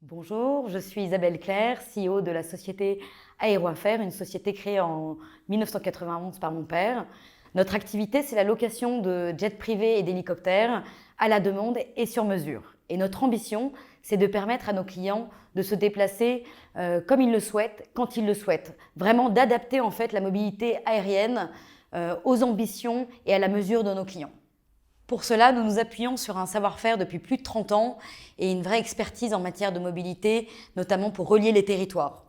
Bonjour, je suis Isabelle Claire, CEO de la société Aéroaffaires, une société créée en 1991 par mon père. Notre activité, c'est la location de jets privés et d'hélicoptères à la demande et sur mesure. Et notre ambition, c'est de permettre à nos clients de se déplacer comme ils le souhaitent, quand ils le souhaitent. Vraiment d'adapter en fait la mobilité aérienne aux ambitions et à la mesure de nos clients. Pour cela, nous nous appuyons sur un savoir-faire depuis plus de 30 ans et une vraie expertise en matière de mobilité, notamment pour relier les territoires.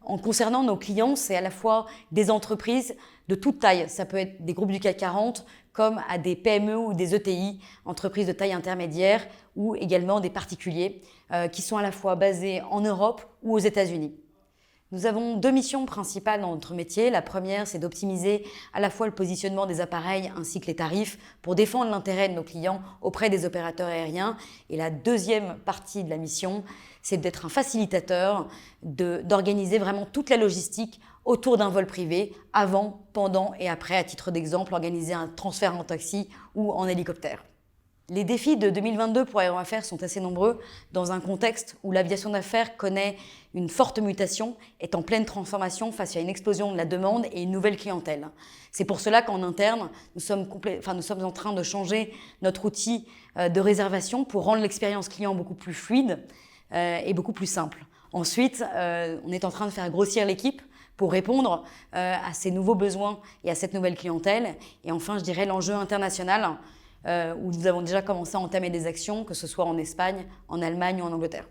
En concernant nos clients, c'est à la fois des entreprises de toute taille, ça peut être des groupes du CAC 40, comme à des PME ou des ETI, entreprises de taille intermédiaire, ou également des particuliers qui sont à la fois basés en Europe ou aux États-Unis. Nous avons deux missions principales dans notre métier. La première, c'est d'optimiser à la fois le positionnement des appareils ainsi que les tarifs pour défendre l'intérêt de nos clients auprès des opérateurs aériens. Et la deuxième partie de la mission, c'est d'être un facilitateur, d'organiser vraiment toute la logistique autour d'un vol privé, avant, pendant et après, à titre d'exemple, organiser un transfert en taxi ou en hélicoptère. Les défis de 2022 pour Aéroaffaires sont assez nombreux dans un contexte où l'aviation d'affaires connaît une forte mutation, est en pleine transformation face à une explosion de la demande et une nouvelle clientèle. C'est pour cela qu'en interne, nous sommes en train de changer notre outil de réservation pour rendre l'expérience client beaucoup plus fluide et beaucoup plus simple. Ensuite, on est en train de faire grossir l'équipe pour répondre à ces nouveaux besoins et à cette nouvelle clientèle. Et enfin, je dirais l'enjeu international, où nous avons déjà commencé à entamer des actions, que ce soit en Espagne, en Allemagne ou en Angleterre.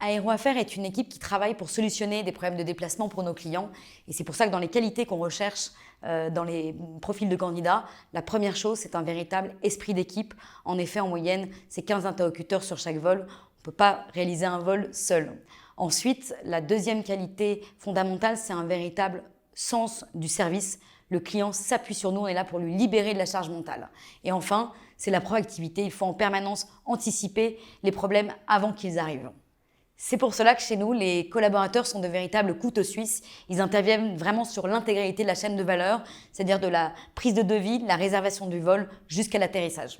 Aéroaffaires est une équipe qui travaille pour solutionner des problèmes de déplacement pour nos clients. Et c'est pour ça que dans les qualités qu'on recherche dans les profils de candidats, la première chose, c'est un véritable esprit d'équipe. En effet, en moyenne, c'est 15 interlocuteurs sur chaque vol. On ne peut pas réaliser un vol seul. Ensuite, la deuxième qualité fondamentale, c'est un véritable sens du service. Le client s'appuie sur nous, on est là pour lui libérer de la charge mentale. Et enfin, c'est la proactivité. Il faut en permanence anticiper les problèmes avant qu'ils arrivent. C'est pour cela que chez nous, les collaborateurs sont de véritables couteaux suisses. Ils interviennent vraiment sur l'intégralité de la chaîne de valeur, c'est-à-dire de la prise de devis, la réservation du vol jusqu'à l'atterrissage.